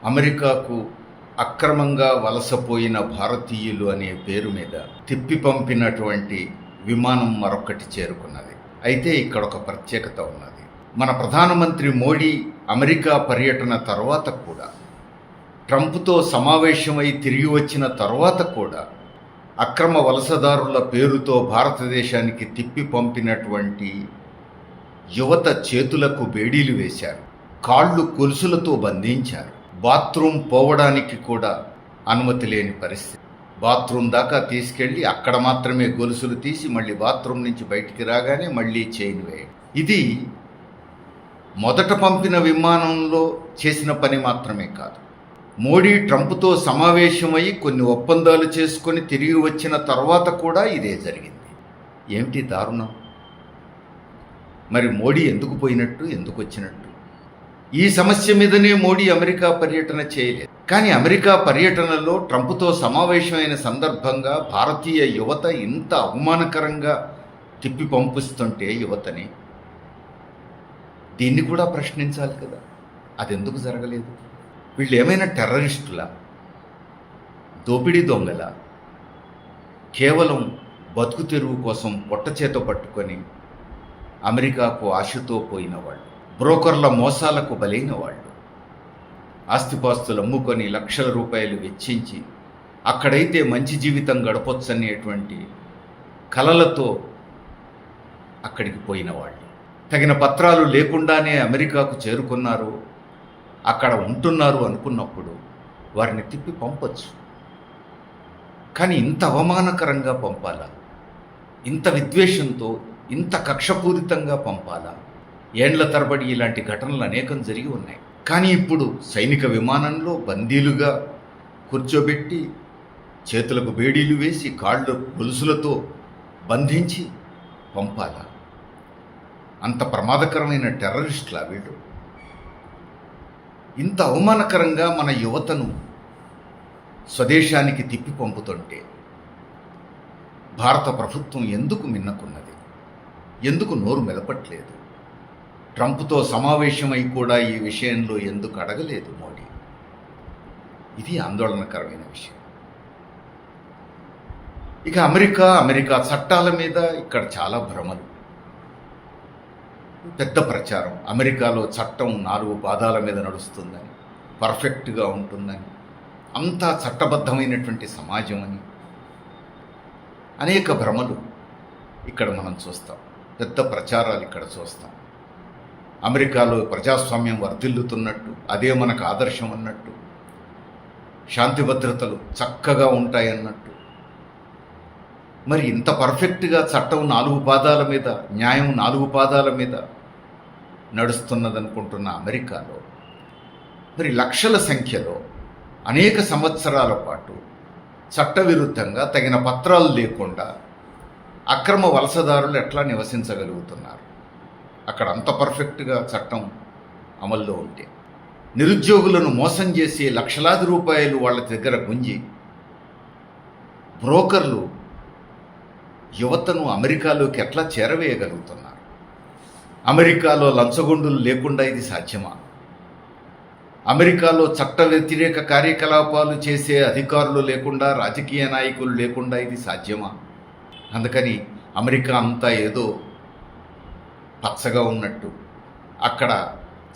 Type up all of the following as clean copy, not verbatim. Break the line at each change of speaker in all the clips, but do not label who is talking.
అమెరికాకు అక్రమంగా వలసపోయిన భారతీయులు అనే పేరు మీద తిప్పి పంపినటువంటి విమానం మరొకటి చేరుకున్నది. అయితే ఇక్కడ ఒక ప్రత్యేకత ఉన్నది. మన ప్రధానమంత్రి మోడీ అమెరికా పర్యటన తర్వాత కూడా, ట్రంప్తో సమావేశమై తిరిగి వచ్చిన తర్వాత కూడా అక్రమ వలసదారుల పేరుతో భారతదేశానికి తిప్పి పంపినటువంటి యువత చేతులకు బేడీలు వేశారు, కాళ్ళు గొలుసులతో బంధించారు. బాత్రూమ్ పోవడానికి కూడా అనుమతి లేని పరిస్థితి. బాత్రూమ్ దాకా తీసుకెళ్ళి అక్కడ మాత్రమే గొలుసులు తీసి మళ్ళీ బాత్రూమ్ నుంచి బయటికి రాగానే మళ్ళీ చైన్ వేయడం. ఇది మొదట పంపిన విమానంలో చేసిన పని మాత్రమే కాదు. మోడీ ట్రంప్తో సమావేశమై కొన్ని ఒప్పందాలు చేసుకొని తిరిగి వచ్చిన తర్వాత కూడా ఇదే జరిగింది. ఏమిటి దారుణం? మరి మోడీ ఎందుకు పోయినట్టు, ఎందుకు వచ్చినట్టు? ఈ సమస్య మీదనే మోడీ అమెరికా పర్యటన చేయలేదు. కానీ అమెరికా పర్యటనలో ట్రంప్తో సమావేశమైన సందర్భంగా భారతీయ యువత ఇంత అవమానకరంగా తిప్పి పంపిస్తుంటే యువతని, దీన్ని కూడా ప్రశ్నించాలి కదా. అది ఎందుకు జరగలేదు? వీళ్ళు ఏమైనా టెర్రరిస్టులా, దోపిడీ దొంగలా, కేవలం బతుకు తెరువు కోసం పొట్టచేత పట్టుకొని అమెరికాకు ఆశతో పోయిన వాళ్ళు, బ్రోకర్ల మోసాలకు బలైన వాళ్ళు, ఆస్తిపాస్తులు అమ్ముకొని లక్షల రూపాయలు వెచ్చించి అక్కడైతే మంచి జీవితం గడపొచ్చనేటువంటి కలలతో అక్కడికి పోయిన వాళ్ళు, తగిన పత్రాలు లేకుండానే అమెరికాకు చేరుకున్నారు, అక్కడ ఉంటున్నారు అనుకున్నప్పుడు వారిని తిప్పి పంపొచ్చు. కానీ ఇంత అవమానకరంగా పంపాలా? ఇంత విద్వేషంతో, ఇంత కక్షపూరితంగా పంపాలా? ఏండ్ల తరబడి ఇలాంటి ఘటనలు అనేకం జరిగి ఉన్నాయి. కానీ ఇప్పుడు సైనిక విమానంలో బందీలుగా కూర్చోబెట్టి చేతులకు బేడీలు వేసి కాళ్ళు గొలుసులతో బంధించి పంపాలా? అంత ప్రమాదకరమైన టెర్రరిస్టులా వీళ్ళు? ఇంత అవమానకరంగా మన యువతను స్వదేశానికి తిప్పి పంపుతుంటే భారత ప్రభుత్వం ఎందుకు మిన్నకున్నది? ఎందుకు నోరు మెదపట్లేదు? ట్రంప్తో సమావేశమై కూడా ఈ విషయంలో ఎందుకు అడగలేదు మోడీ? ఇది ఆందోళనకరమైన విషయం. ఇక అమెరికా చట్టాల మీద ఇక్కడ చాలా భ్రమలు, పెద్ద ప్రచారం. అమెరికాలో చట్టం 4 పాదాల మీద నడుస్తుందని, పర్ఫెక్ట్గా ఉంటుందని, అంతా చట్టబద్ధమైనటువంటి సమాజం అని అనేక భ్రమలు ఇక్కడ మనం చూస్తాం. పెద్ద ప్రచారాలు ఇక్కడ చూస్తాం. అమెరికాలో ప్రజాస్వామ్యం వర్ధిల్లుతున్నట్టు, అదే మనకు ఆదర్శం అన్నట్టు, శాంతి భద్రతలు చక్కగా ఉంటాయన్నట్టు. మరి ఇంత పర్ఫెక్ట్గా చట్టం 4 పాదాల మీద, న్యాయం 4 పాదాల మీద నడుస్తున్నదనుకుంటున్న అమెరికాలో మరి లక్షల సంఖ్యలో అనేక సంవత్సరాల పాటు చట్టవిరుద్ధంగా తగిన పత్రాలు లేకుండా అక్రమ వలసదారులు ఎట్లా నివసించగలుగుతున్నారు? అక్కడ అంత పర్ఫెక్ట్గా చట్టం అమల్లో ఉంటే నిరుద్యోగులను మోసం చేసి లక్షలాది రూపాయలు వాళ్ళ దగ్గర గుంజి బ్రోకర్లు యువతను అమెరికాలోకి ఎట్లా చేరవేయగలుగుతున్నారు? అమెరికాలో లంచగొండులు లేకుండా ఇది సాధ్యమా? అమెరికాలో చట్ట వ్యతిరేక కార్యకలాపాలు చేసే అధికారులు లేకుండా, రాజకీయ నాయకులు లేకుండా ఇది సాధ్యమా? అందుకని అమెరికా అంతా ఏదో పచ్చగా ఉన్నట్టు, అక్కడ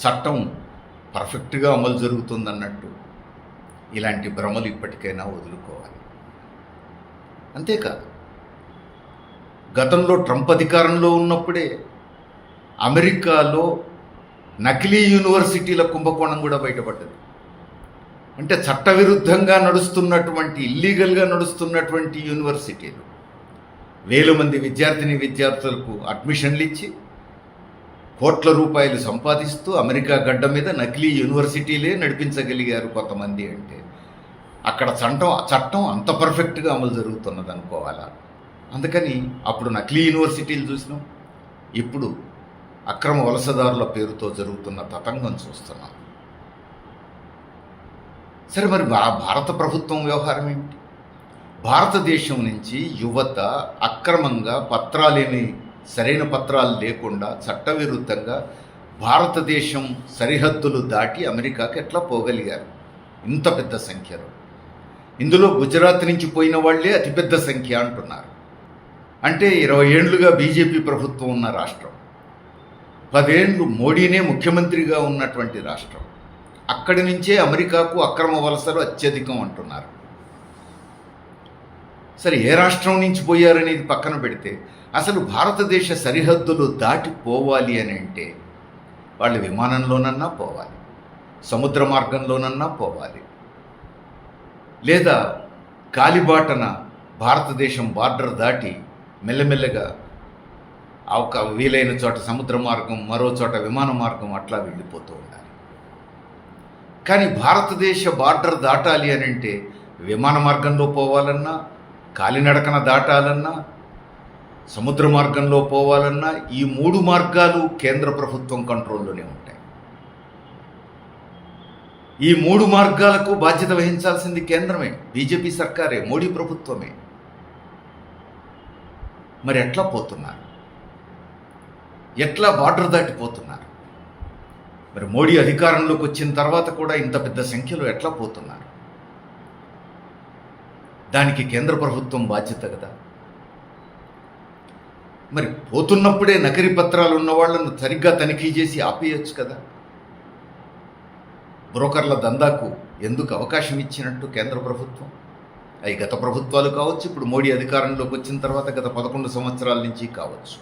చట్టం పర్ఫెక్ట్గా అమలు జరుగుతుందన్నట్టు ఇలాంటి భ్రమలు ఇప్పటికైనా వదులుకోవాలి. అంతేకాదు, గతంలో ట్రంప్ అధికారంలో ఉన్నప్పుడే అమెరికాలో నకిలీ యూనివర్సిటీల కుంభకోణం కూడా బయటపడ్డది. అంటే చట్టవిరుద్ధంగా నడుస్తున్నటువంటి, ఇల్లీగల్గా నడుస్తున్నటువంటి యూనివర్సిటీలు 1000 మంది విద్యార్థులకు అడ్మిషన్లు ఇచ్చి కోట్ల రూపాయలు సంపాదిస్తూ అమెరికా గడ్డ మీద నకిలీ యూనివర్సిటీలే నడిపించగలిగారు కొంతమంది. అంటే అక్కడ చట్టం అంత పర్ఫెక్ట్గా అమలు జరుగుతున్నది అనుకోవాలా? అందుకని అప్పుడు నకిలీ యూనివర్సిటీలు చూసినాం, ఇప్పుడు అక్రమ వలసదారుల పేరుతో జరుగుతున్న తతంగం చూస్తున్నాం. సరే, మరి భారత ప్రభుత్వం వ్యవహారం ఏమిటి? భారతదేశం నుంచి యువత అక్రమంగా సరైన పత్రాలు లేకుండా చట్టవిరుద్ధంగా భారతదేశం సరిహద్దులు దాటి అమెరికాకి ఎట్లా పోగలిగారు? ఇంత పెద్ద సంఖ్యలో. ఇందులో గుజరాత్ నుంచి పోయిన వాళ్లే అతిపెద్ద సంఖ్య అంటున్నారు. అంటే 20 ఏళ్లుగా బీజేపీ ప్రభుత్వం ఉన్న రాష్ట్రం, 10 ఏళ్ళు మోడీనే ముఖ్యమంత్రిగా ఉన్నటువంటి రాష్ట్రం. అక్కడి నుంచే అమెరికాకు అక్రమ వలసలు అత్యధికం అంటున్నారు. సరే, ఏ రాష్ట్రం నుంచి పోయారనేది పక్కన పెడితే అసలు భారతదేశ సరిహద్దులు దాటిపోవాలి అని అంటే వాళ్ళు విమానంలోనన్నా పోవాలి, సముద్ర మార్గంలోనన్నా పోవాలి, లేదా కాలిబాటన భారతదేశం బార్డర్ దాటి మెల్లమెల్లగా ఒక వీలైన చోట సముద్ర మార్గం, మరో చోట విమాన మార్గం అట్లా వెళ్ళిపోతూ ఉండాలి. కానీ భారతదేశ బార్డర్ దాటాలి అని అంటే విమాన మార్గంలో పోవాలన్నా, కాలినడకన దాటాలన్నా, సముద్ర మార్గంలో పోవాలన్నా ఈ 3 మార్గాలు కేంద్ర ప్రభుత్వం కంట్రోల్లోనే ఉంటాయి. ఈ 3 మార్గాలకు బాధ్యత వహించాల్సింది కేంద్రమే, బీజేపీ సర్కారే, మోడీ ప్రభుత్వమే. మరి ఎట్లా పోతున్నారు? ఎట్లా బార్డర్ దాటిపోతున్నారు? మరి మోడీ అధికారంలోకి వచ్చిన తర్వాత కూడా ఇంత పెద్ద సంఖ్యలో ఎట్లా పోతున్నారు? దానికి కేంద్ర ప్రభుత్వం బాధ్యత కదా. మరి పోతున్నప్పుడే నకిలీ పత్రాలు ఉన్న వాళ్ళను సరిగ్గా తనిఖీ చేసి ఆపేయచ్చు కదా. బ్రోకర్ల దందాకు ఎందుకు అవకాశం ఇచ్చినట్టు కేంద్ర ప్రభుత్వం? అవి గత ప్రభుత్వాలు కావచ్చు, ఇప్పుడు మోడీ అధికారంలోకి వచ్చిన తర్వాత గత 11 సంవత్సరాల నుంచి కావచ్చు.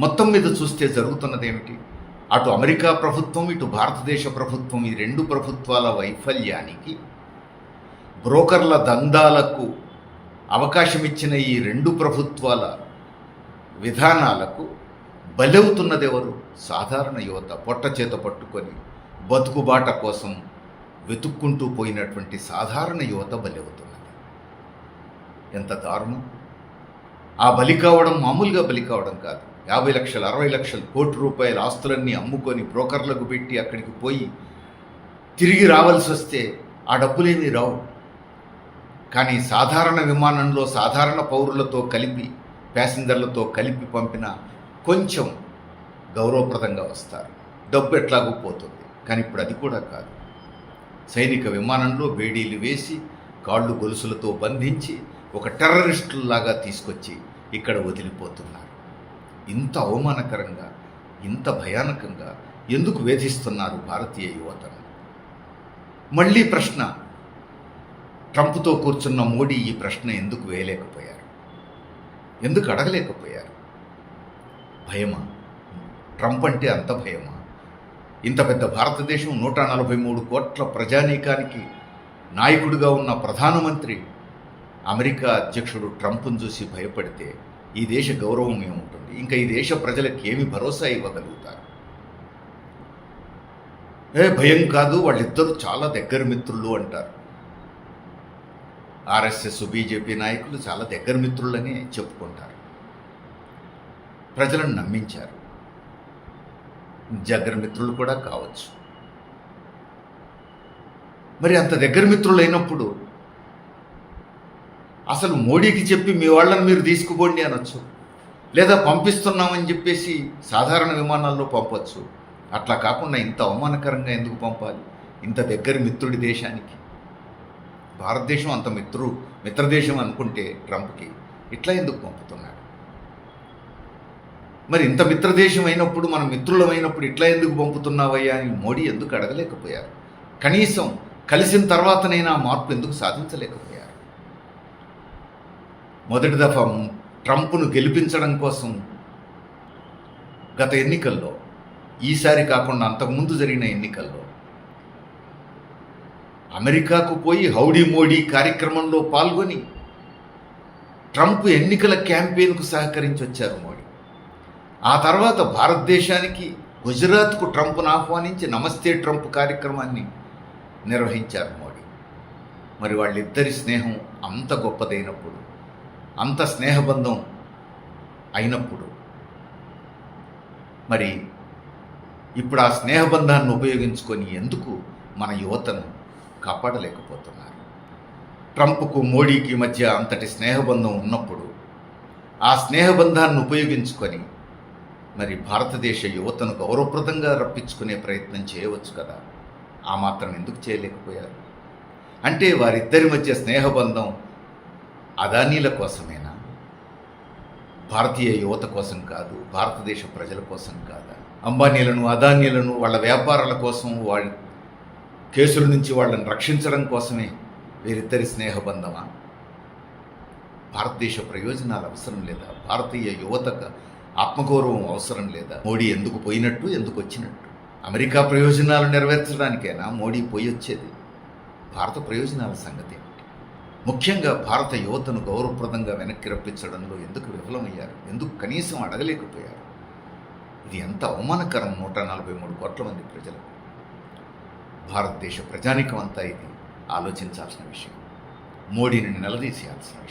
మొత్తం మీద చూస్తే జరుగుతున్నది ఏమిటి? అటు అమెరికా ప్రభుత్వం, ఇటు భారతదేశ ప్రభుత్వం, ఈ 2 ప్రభుత్వాల వైఫల్యానికి, బ్రోకర్ల దందాలకు అవకాశం ఇచ్చిన ఈ 2 ప్రభుత్వాల విధానాలకు బలవుతున్నది ఎవరు? సాధారణ యువత, పొట్ట చేత పట్టుకొని బతుకుబాట కోసం వెతుక్కుంటూ పోయినటువంటి సాధారణ యువత బలవుతున్నది. ఎంత దారుణం! ఆ బలి కావడం మామూలుగా బలి కావడం కాదు. 50 లక్షలు, 60 లక్షలు, కోటి రూపాయల ఆస్తులన్నీ అమ్ముకొని బ్రోకర్లకు పెట్టి అక్కడికి పోయి తిరిగి రావాల్సి వస్తే ఆ డబ్బులేమీ రావు. కానీ సాధారణ విమానంలో సాధారణ పౌరులతో కలిపి, ప్యాసింజర్లతో కలిపి పంపిన కొంచెం గౌరవప్రదంగా వస్తారు. డబ్బు ఎట్లాగూ పోతుంది. కానీ ఇప్పుడు అది కూడా కాదు. సైనిక విమానంలో బేడీలు వేసి, కాళ్ళు గొలుసులతో బంధించి, ఒక టెర్రరిస్టుల్లాగా తీసుకొచ్చి ఇక్కడ వదిలిపోతున్నారు. ఇంత అవమానకరంగా, ఇంత భయానకంగా ఎందుకు వేధిస్తున్నారు భారతీయ యువతను? మళ్ళీ ప్రశ్న, ట్రంప్తో కూర్చున్న మోడీ ఈ ప్రశ్న ఎందుకు వేయలేకపోయారు? ఎందుకు అడగలేకపోయారు? భయమా? ట్రంప్ అంటే అంత భయమా? ఇంత పెద్ద భారతదేశం, 143 కోట్ల ప్రజానీకానికి నాయకుడిగా ఉన్న ప్రధానమంత్రి అమెరికా అధ్యక్షుడు ట్రంప్ను చూసి భయపడితే ఈ దేశ గౌరవం ఏముంటుంది? ఇంకా ఈ దేశ ప్రజలకు ఏమి భరోసా ఇవ్వగలుగుతారు? భయం కాదు, వాళ్ళిద్దరూ చాలా దగ్గర మిత్రులు అంటారు. ఆర్ఎస్ఎస్, బీజేపీ నాయకులు చాలా దగ్గర మిత్రులని చెప్పుకుంటారు. ప్రజలను నమ్మించారు. దగ్గర మిత్రులు కూడా కావచ్చు. మరి అంత దగ్గర మిత్రులు అయినప్పుడు అసలు మోడీకి చెప్పి మీ వాళ్ళని మీరు తీసుకుపోండి అనొచ్చు, లేదా పంపిస్తున్నామని చెప్పేసి సాధారణ విమానాల్లో పంపొచ్చు. అట్లా కాకుండా ఇంత అవమానకరంగా ఎందుకు పంపాలి ఇంత దగ్గర మిత్రుడి దేశానికి? భారతదేశం అంత మిత్రదేశం అనుకుంటే ట్రంప్కి ఇట్లా ఎందుకు పంపుతున్నాడు? మరి ఇంత మిత్రదేశం అయినప్పుడు, మనం మిత్రులమైనప్పుడు ఇట్లా ఎందుకు పంపుతున్నావయ్యా అని మోడీ ఎందుకు అడగలేకపోయారు? కనీసం కలిసిన తర్వాతనైనా మార్పు ఎందుకు సాధించలేకపోయారు? మొదటి దఫా ట్రంప్ను గెలిపించడం కోసం గత ఎన్నికల్లో, ఈసారి కాకుండా అంతకుముందు జరిగిన ఎన్నికల్లో అమెరికాకు పోయి హౌడీ మోడీ కార్యక్రమంలో పాల్గొని ట్రంప్ ఎన్నికల క్యాంపెయిన్కు సహకరించి వచ్చారు మోడీ. ఆ తర్వాత భారతదేశానికి, గుజరాత్కు ట్రంప్ను ఆహ్వానించి నమస్తే ట్రంప్ కార్యక్రమాన్ని నిర్వహించారు మోడీ. మరి వాళ్ళిద్దరి స్నేహం అంత గొప్పదైనప్పుడు, అంత స్నేహబంధం అయినప్పుడు, మరి ఇప్పుడు ఆ స్నేహబంధాన్ని ఉపయోగించుకొని ఎందుకు మన యువతను కాపాడలేకపోతున్నారు? ట్రంప్కు మోడీకి మధ్య అంతటి స్నేహబంధం ఉన్నప్పుడు ఆ స్నేహబంధాన్ని ఉపయోగించుకొని మరి భారతదేశ యువతను గౌరవప్రదంగా రప్పించుకునే ప్రయత్నం చేయవచ్చు కదా. ఆ మాత్రం ఎందుకు చేయలేకపోయారు? అంటే వారిద్దరి మధ్య స్నేహబంధం అదానీల కోసమేనా? భారతీయ యువత కోసం కాదు, భారతదేశ ప్రజల కోసం కాదా? అంబానీలను, అదానీలను వాళ్ళ వ్యాపారాల కోసం, వాళ్ళ కేసుల నుంచి వాళ్ళని రక్షించడం కోసమే వీరిద్దరి స్నేహబంధమా? భారతదేశ ప్రయోజనాలు అవసరం లేదా? భారతీయ యువతకు ఆత్మగౌరవం అవసరం లేదా? మోడీ ఎందుకు పోయినట్టు, ఎందుకు వచ్చినట్టు? అమెరికా ప్రయోజనాలు నెరవేర్చడానికైనా మోడీ పోయి వచ్చేది? భారత ప్రయోజనాల సంగతి ఏమిటి? ముఖ్యంగా భారత యువతను గౌరవప్రదంగా వెనక్కి రప్పించడంలో ఎందుకు విఫలమయ్యారు? ఎందుకు కనీసం అడగలేకపోయారు? ఇది ఎంత అవమానకరం 143 కోట్ల మంది ప్రజలకు. భారతదేశ ప్రజానీకం అంతా ఇది ఆలోచించాల్సిన విషయం, మోడీని నిలదీసేయాల్సిన విషయం.